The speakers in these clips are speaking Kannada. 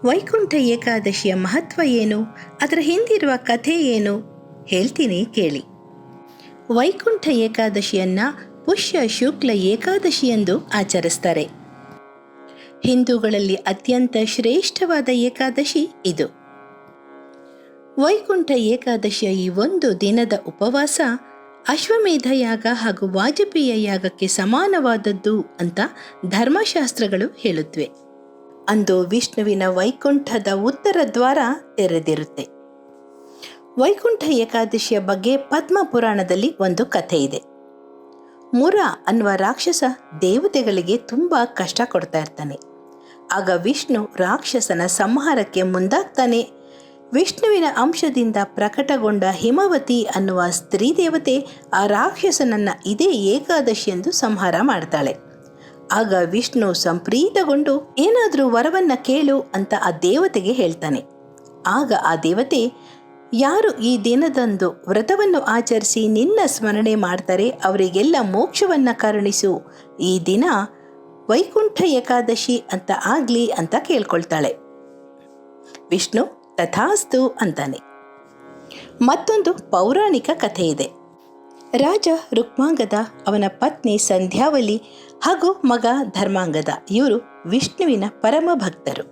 ವೈಕುಂಠ ಏಕಾದಶಿಯ ಮಹತ್ವ ಏನು, ಅದರ ಹಿಂದಿರುವ ಕಥೆ ಏನು ಹೇಳ್ತೀನಿ ಕೇಳಿ. ವೈಕುಂಠ ಏಕಾದಶಿಯನ್ನು ಪುಷ್ಯ ಶುಕ್ಲ ಏಕಾದಶಿ ಎಂದು ಆಚರಿಸ್ತಾರೆ. ಹಿಂದೂಗಳಲ್ಲಿ ಅತ್ಯಂತ ಶ್ರೇಷ್ಠವಾದ ಏಕಾದಶಿ ಇದು. ವೈಕುಂಠ ಏಕಾದಶಿಯ ಈ ಒಂದು ದಿನದ ಉಪವಾಸ ಅಶ್ವಮೇಧ ಯಾಗ ಹಾಗೂ ವಾಜಪೇಯ ಯಾಗಕ್ಕೆ ಸಮಾನವಾದದ್ದು ಅಂತ ಧರ್ಮಶಾಸ್ತ್ರಗಳು ಹೇಳುತ್ತವೆ. ಅಂದು ವಿಷ್ಣುವಿನ ವೈಕುಂಠದ ಉತ್ತರ ದ್ವಾರ ತೆರೆದಿರುತ್ತೆ. ವೈಕುಂಠ ಏಕಾದಶಿಯ ಬಗ್ಗೆ ಪದ್ಮ ಪುರಾಣದಲ್ಲಿ ಒಂದು ಕಥೆ ಇದೆ. ಮುರ ಅನ್ನುವ ರಾಕ್ಷಸ ದೇವತೆಗಳಿಗೆ ತುಂಬ ಕಷ್ಟ ಕೊಡ್ತಾ ಇರ್ತಾನೆ. ಆಗ ವಿಷ್ಣು ರಾಕ್ಷಸನ ಸಂಹಾರಕ್ಕೆ ಮುಂದಾಗ್ತಾನೆ. ವಿಷ್ಣುವಿನ ಅಂಶದಿಂದ ಪ್ರಕಟಗೊಂಡ ಹಿಮವತಿ ಅನ್ನುವ ಸ್ತ್ರೀ ದೇವತೆ ಆ ರಾಕ್ಷಸನನ್ನು ಇದೇ ಏಕಾದಶಿ ಎಂದು ಸಂಹಾರ ಮಾಡ್ತಾಳೆ. ಆಗ ವಿಷ್ಣು ಸಂಪ್ರೀತಗೊಂಡು ಏನಾದರೂ ವರವನ್ನು ಕೇಳು ಅಂತ ಆ ದೇವತೆಗೆ ಹೇಳ್ತಾನೆ. ಆಗ ಆ ದೇವತೆ, ಯಾರು ಈ ದಿನದಂದು ವ್ರತವನ್ನು ಆಚರಿಸಿ ನಿನ್ನ ಸ್ಮರಣೆ ಮಾಡ್ತಾರೆ ಅವರಿಗೆಲ್ಲ ಮೋಕ್ಷವನ್ನು ಕರುಣಿಸು, ಈ ದಿನ ವೈಕುಂಠ ಏಕಾದಶಿ ಅಂತ ಆಗಲಿ ಅಂತ ಕೇಳ್ಕೊಳ್ತಾಳೆ. ವಿಷ್ಣು ತಥಾಸ್ತು ಅಂತಾನೆ. ಮತ್ತೊಂದು ಪೌರಾಣಿಕ ಕಥೆ ಇದೆ. ರಾಜ ರುಕ್ಮಾಂಗದ, ಅವನ ಪತ್ನಿ ಸಂಧ್ಯಾವಲಿ ಹಾಗೂ ಮಗ ಧರ್ಮಾಂಗದ ಇವರು ವಿಷ್ಣುವಿನ ಪರಮ ಭಕ್ತರು.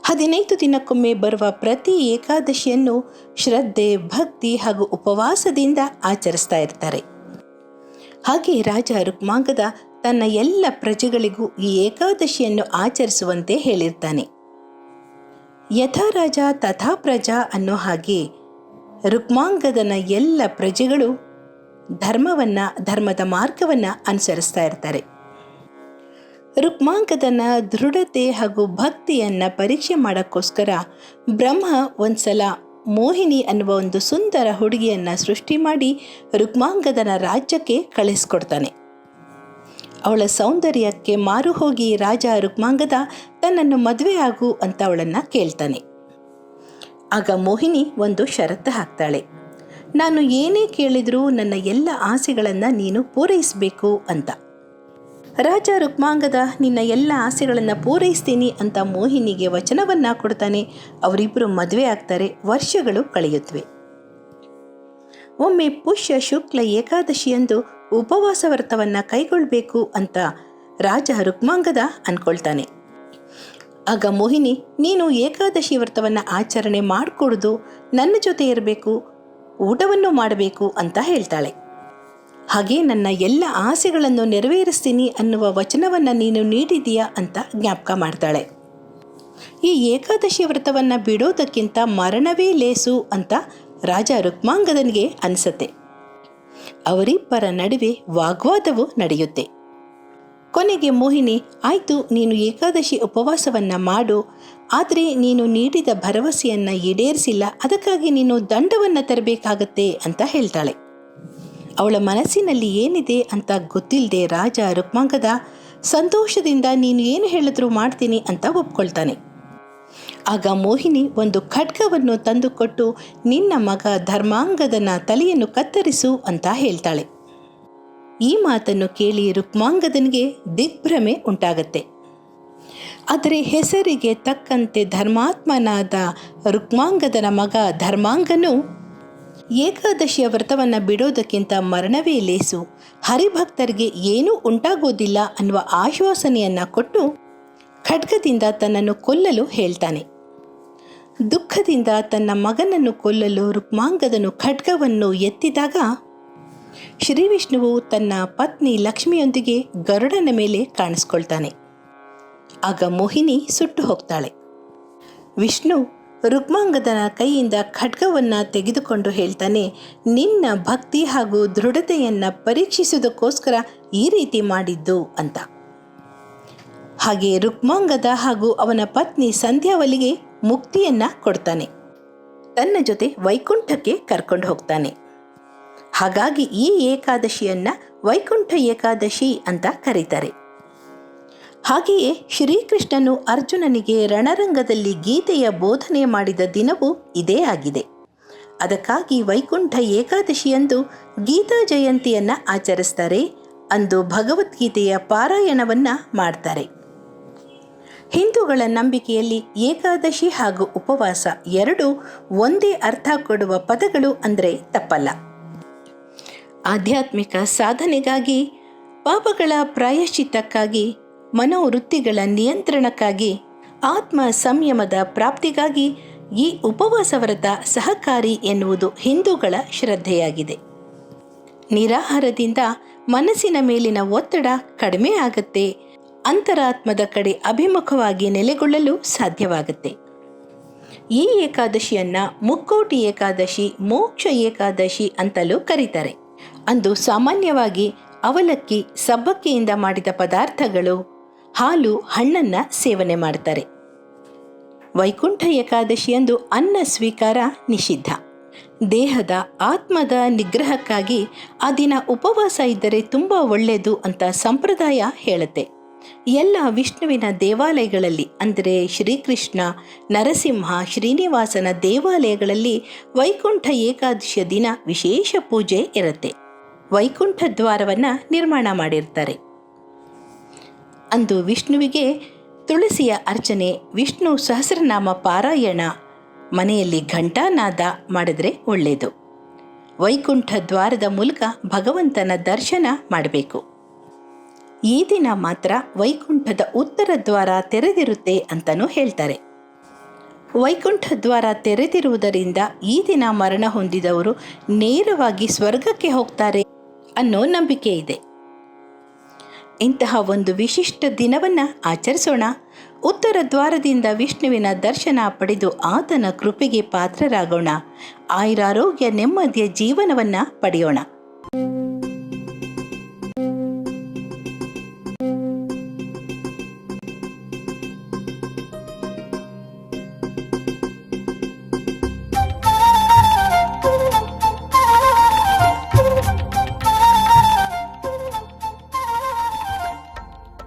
15 ದಿನಕ್ಕೊಮ್ಮೆ ಬರುವ ಪ್ರತಿ ಏಕಾದಶಿಯನ್ನು ಶ್ರದ್ಧೆ, ಭಕ್ತಿ ಹಾಗೂ ಉಪವಾಸದಿಂದ ಆಚರಿಸ್ತಾ ಇರ್ತಾರೆ. ಹಾಗೆ ರಾಜ ರುಕ್ಮಾಂಗದ ತನ್ನ ಎಲ್ಲ ಪ್ರಜೆಗಳಿಗೂ ಈ ಏಕಾದಶಿಯನ್ನು ಆಚರಿಸುವಂತೆ ಹೇಳಿರ್ತಾನೆ. ಯಥಾ ರಾಜ ತಥಾ ಪ್ರಜಾ ಅನ್ನೋ ಹಾಗೆ ರುಕ್ಮಾಂಗದನ ಎಲ್ಲ ಪ್ರಜೆಗಳು ಧರ್ಮದ ಮಾರ್ಗವನ್ನು ಅನುಸರಿಸ್ತಾ ಇರ್ತಾರೆ. ರುಕ್ಮಾಂಗದನ ದೃಢತೆ ಹಾಗೂ ಭಕ್ತಿಯನ್ನು ಪರೀಕ್ಷೆ ಮಾಡೋಕ್ಕೋಸ್ಕರ ಬ್ರಹ್ಮ ಒಂದ್ಸಲ ಮೋಹಿನಿ ಅನ್ನುವ ಒಂದು ಸುಂದರ ಹುಡುಗಿಯನ್ನು ಸೃಷ್ಟಿ ಮಾಡಿ ರುಕ್ಮಾಂಗದನ ರಾಜ್ಯಕ್ಕೆ ಕಳಿಸ್ಕೊಡ್ತಾನೆ. ಅವಳ ಸೌಂದರ್ಯಕ್ಕೆ ಮಾರು ಹೋಗಿ ರಾಜ ರುಕ್ಮಾಂಗದ ತನ್ನನ್ನು ಮದುವೆ ಆಗು ಅಂತ ಅವಳನ್ನು ಕೇಳ್ತಾನೆ. ಆಗ ಮೋಹಿನಿ ಒಂದು ಷರತ್ತು ಹಾಕ್ತಾಳೆ. ನಾನು ಏನೇ ಕೇಳಿದರೂ ನನ್ನ ಎಲ್ಲ ಆಸೆಗಳನ್ನು ನೀನು ಪೂರೈಸಬೇಕು ಅಂತ. ರಾಜ ರುಕ್ಮಾಂಗದ ನಿನ್ನ ಎಲ್ಲ ಆಸೆಗಳನ್ನು ಪೂರೈಸ್ತೀನಿ ಅಂತ ಮೋಹಿನಿಗೆ ವಚನವನ್ನು ಕೊಡ್ತಾನೆ. ಅವರಿಬ್ಬರು ಮದುವೆ ಆಗ್ತಾರೆ. ವರ್ಷಗಳು ಕಳೆಯುತ್ತವೆ. ಒಮ್ಮೆ ಪುಷ್ಯ ಶುಕ್ಲ ಏಕಾದಶಿಯಂದು ಉಪವಾಸ ವ್ರತವನ್ನು ಕೈಗೊಳ್ಳಬೇಕು ಅಂತ ರಾಜ ರುಕ್ಮಾಂಗದ ಅಂದ್ಕೊಳ್ತಾನೆ. ಆಗ ಮೋಹಿನಿ, ನೀನು ಏಕಾದಶಿ ವ್ರತವನ್ನು ಆಚರಣೆ ಮಾಡಿಕೊಡ್ದು ನನ್ನ ಜೊತೆ ಇರಬೇಕು, ಊಟವನ್ನು ಮಾಡಬೇಕು ಅಂತ ಹೇಳ್ತಾಳೆ. ಹಾಗೆ ನನ್ನ ಎಲ್ಲ ಆಸೆಗಳನ್ನು ನೆರವೇರಿಸ್ತೀನಿ ಅನ್ನುವ ವಚನವನ್ನು ನೀನು ನೀಡಿದೀಯಾ ಅಂತ ಜ್ಞಾಪಕ ಮಾಡ್ತಾಳೆ. ಈ ಏಕಾದಶಿ ವ್ರತವನ್ನು ಬಿಡೋದಕ್ಕಿಂತ ಮರಣವೇ ಲೇಸು ಅಂತ ರಾಜ ರುಕ್ಮಾಂಗದನಿಗೆ ಅನಿಸುತ್ತೆ. ಅವರಿಬ್ಬರ ನಡುವೆ ವಾಗ್ವಾದವು ನಡೆಯುತ್ತೆ. ಕೊನೆಗೆ ಮೋಹಿನಿ, ಆಯಿತು, ನೀನು ಏಕಾದಶಿ ಉಪವಾಸವನ್ನು ಮಾಡು, ಆದರೆ ನೀನು ನೀಡಿದ ಭರವಸೆಯನ್ನು ಈಡೇರಿಸಿಲ್ಲ, ಅದಕ್ಕಾಗಿ ನೀನು ದಂಡವನ್ನು ತರಬೇಕಾಗತ್ತೆ ಅಂತ ಹೇಳ್ತಾಳೆ. ಅವಳ ಮನಸ್ಸಿನಲ್ಲಿ ಏನಿದೆ ಅಂತ ಗೊತ್ತಿಲ್ಲದೆ ರಾಜ ರುಕ್ಮಾಂಗದ ಸಂತೋಷದಿಂದ ನೀನು ಏನು ಹೇಳಿದ್ರೂ ಮಾಡ್ತೀನಿ ಅಂತ ಒಪ್ಕೊಳ್ತಾನೆ. ಆಗ ಮೋಹಿನಿ ಒಂದು ಖಡ್ಗವನ್ನು ತಂದುಕೊಟ್ಟು ನಿನ್ನ ಮಗ ಧರ್ಮಾಂಗದನ ತಲೆಯನ್ನು ಕತ್ತರಿಸು ಅಂತ ಹೇಳ್ತಾಳೆ. ಈ ಮಾತನ್ನು ಕೇಳಿ ರುಕ್ಮಾಂಗದನಿಗೆ ದಿಗ್ಭ್ರಮೆ ಉಂಟಾಗತ್ತೆ. ಆದರೆ ಹೆಸರಿಗೆ ತಕ್ಕಂತೆ ಧರ್ಮಾತ್ಮನಾದ ರುಕ್ಮಾಂಗದನ ಮಗ ಧರ್ಮಾಂಗನು ಏಕಾದಶಿಯ ವ್ರತವನ್ನು ಬಿಡೋದಕ್ಕಿಂತ ಮರಣವೇ ಲೇಸು, ಹರಿಭಕ್ತರಿಗೆ ಏನೂ ಉಂಟಾಗೋದಿಲ್ಲ ಅನ್ನುವ ಆಶ್ವಾಸನೆಯನ್ನು ಕೊಟ್ಟು ಖಡ್ಗದಿಂದ ತನ್ನನ್ನು ಕೊಲ್ಲಲು ಹೇಳ್ತಾನೆ. ದುಃಖದಿಂದ ತನ್ನ ಮಗನನ್ನು ಕೊಲ್ಲಲು ರುಕ್ಮಾಂಗದನು ಖಡ್ಗವನ್ನು ಎತ್ತಿದಾಗ ಶ್ರೀ ವಿಷ್ಣುವು ತನ್ನ ಪತ್ನಿ ಲಕ್ಷ್ಮಿಯೊಂದಿಗೆ ಗರುಡನ ಮೇಲೆ ಕಾಣಿಸ್ಕೊಳ್ತಾನೆ. ಆಗ ಮೋಹಿನಿ ಸುಟ್ಟು ಹೋಗ್ತಾಳೆ. ವಿಷ್ಣು ರುಕ್ಮಾಂಗದನ ಕೈಯಿಂದ ಖಡ್ಗವನ್ನು ತೆಗೆದುಕೊಂಡು ಹೇಳ್ತಾನೆ, ನಿನ್ನ ಭಕ್ತಿ ಹಾಗೂ ದೃಢತೆಯನ್ನು ಪರೀಕ್ಷಿಸುವುದಕ್ಕೋಸ್ಕರ ಈ ರೀತಿ ಮಾಡಿದ್ದು ಅಂತ. ಹಾಗೆ ರುಕ್ಮಾಂಗದ ಹಾಗೂ ಅವನ ಪತ್ನಿ ಸಂಧ್ಯಾವಲಿಗೆ ಮುಕ್ತಿಯನ್ನು ಕೊಡ್ತಾನೆ. ತನ್ನ ಜೊತೆ ವೈಕುಂಠಕ್ಕೆ ಕರ್ಕೊಂಡು ಹೋಗ್ತಾನೆ. ಹಾಗಾಗಿ ಈ ಏಕಾದಶಿಯನ್ನು ವೈಕುಂಠ ಏಕಾದಶಿ ಅಂತ ಕರೀತಾರೆ. ಹಾಗೆಯೇ ಶ್ರೀಕೃಷ್ಣನು ಅರ್ಜುನನಿಗೆ ರಣರಂಗದಲ್ಲಿ ಗೀತೆಯ ಬೋಧನೆ ಮಾಡಿದ ದಿನವೂ ಇದೇ ಆಗಿದೆ. ಅದಕ್ಕಾಗಿ ವೈಕುಂಠ ಏಕಾದಶಿಯಂದು ಗೀತಾ ಜಯಂತಿಯನ್ನು ಆಚರಿಸ್ತಾರೆ. ಅಂದು ಭಗವದ್ಗೀತೆಯ ಪಾರಾಯಣವನ್ನು ಮಾಡ್ತಾರೆ. ಹಿಂದೂಗಳ ನಂಬಿಕೆಯಲ್ಲಿ ಏಕಾದಶಿ ಹಾಗೂ ಉಪವಾಸ ಎರಡೂ ಒಂದೇ ಅರ್ಥ ಕೊಡುವ ಪದಗಳು ಅಂದರೆ ತಪ್ಪಲ್ಲ. ಆಧ್ಯಾತ್ಮಿಕ ಸಾಧನೆಗಾಗಿ, ಪಾಪಗಳ ಪ್ರಾಯಶ್ಚಿತ್ತಕ್ಕಾಗಿ, ಮನೋವೃತ್ತಿಗಳ ನಿಯಂತ್ರಣಕ್ಕಾಗಿ, ಆತ್ಮ ಸಂಯಮದ ಪ್ರಾಪ್ತಿಗಾಗಿ ಈ ಉಪವಾಸ ವ್ರತ ಸಹಕಾರಿ ಎನ್ನುವುದು ಹಿಂದೂಗಳ ಶ್ರದ್ಧೆಯಾಗಿದೆ. ನಿರಾಹಾರದಿಂದ ಮನಸ್ಸಿನ ಮೇಲಿನ ಒತ್ತಡ ಕಡಿಮೆ ಆಗುತ್ತೆ, ಅಂತರಾತ್ಮದ ಕಡೆ ಅಭಿಮುಖವಾಗಿ ನೆಲೆಗೊಳ್ಳಲು ಸಾಧ್ಯವಾಗುತ್ತೆ. ಈ ಏಕಾದಶಿಯನ್ನು ಮುಕ್ಕೋಟಿ ಏಕಾದಶಿ, ಮೋಕ್ಷ ಏಕಾದಶಿ ಅಂತಲೂ ಕರೀತಾರೆ. ಅಂದು ಸಾಮಾನ್ಯವಾಗಿ ಅವಲಕ್ಕಿ, ಸಬ್ಬಕ್ಕಿಯಿಂದ ಮಾಡಿದ ಪದಾರ್ಥಗಳು, ಹಾಲು, ಹಣ್ಣನ್ನು ಸೇವನೆ ಮಾಡ್ತಾರೆ. ವೈಕುಂಠ ಏಕಾದಶಿಯಂದು ಅನ್ನ ಸ್ವೀಕಾರ ನಿಷಿದ್ಧ. ದೇಹದ ಆತ್ಮದ ನಿಗ್ರಹಕ್ಕಾಗಿ ಆ ದಿನ ಉಪವಾಸ ಇದ್ದರೆ ತುಂಬ ಒಳ್ಳೆಯದು ಅಂತ ಸಂಪ್ರದಾಯ ಹೇಳುತ್ತೆ. ಎಲ್ಲ ವಿಷ್ಣುವಿನ ದೇವಾಲಯಗಳಲ್ಲಿ ಅಂದರೆ ಶ್ರೀಕೃಷ್ಣ, ನರಸಿಂಹ, ಶ್ರೀನಿವಾಸನ ದೇವಾಲಯಗಳಲ್ಲಿ ವೈಕುಂಠ ಏಕಾದಶಿಯ ದಿನ ವಿಶೇಷ ಪೂಜೆ ಇರುತ್ತೆ. ವೈಕುಂಠ ದ್ವಾರವನ್ನು ನಿರ್ಮಾಣ ಮಾಡಿರ್ತಾರೆ. ಅಂದು ವಿಷ್ಣುವಿಗೆ ತುಳಸಿಯ ಅರ್ಚನೆ, ವಿಷ್ಣು ಸಹಸ್ರನಾಮ ಪಾರಾಯಣ, ಮನೆಯಲ್ಲಿ ಘಂಟಾನಾದ ಮಾಡಿದರೆ ಒಳ್ಳೆಯದು. ವೈಕುಂಠ ದ್ವಾರದ ಮೂಲಕ ಭಗವಂತನ ದರ್ಶನ ಮಾಡಬೇಕು. ಈ ದಿನ ಮಾತ್ರ ವೈಕುಂಠದ ಉತ್ತರ ದ್ವಾರ ತೆರೆದಿರುತ್ತೆ ಅಂತಲೂ ಹೇಳ್ತಾರೆ. ವೈಕುಂಠ ದ್ವಾರ ತೆರೆದಿರುವುದರಿಂದ ಈ ದಿನ ಮರಣ ಹೊಂದಿದವರು ನೇರವಾಗಿ ಸ್ವರ್ಗಕ್ಕೆ ಹೋಗ್ತಾರೆ ಅನ್ನೋ ನಂಬಿಕೆ ಇದೆ. ಇಂತಹ ಒಂದು ವಿಶಿಷ್ಟ ದಿನವನ್ನು ಆಚರಿಸೋಣ. ಉತ್ತರ ದ್ವಾರದಿಂದ ವಿಷ್ಣುವಿನ ದರ್ಶನ ಪಡೆದು ಆತನ ಕೃಪೆಗೆ ಪಾತ್ರರಾಗೋಣ. ಆಯುರಾರೋಗ್ಯ ನೆಮ್ಮದಿಯ ಜೀವನವನ್ನು ಪಡೆಯೋಣ.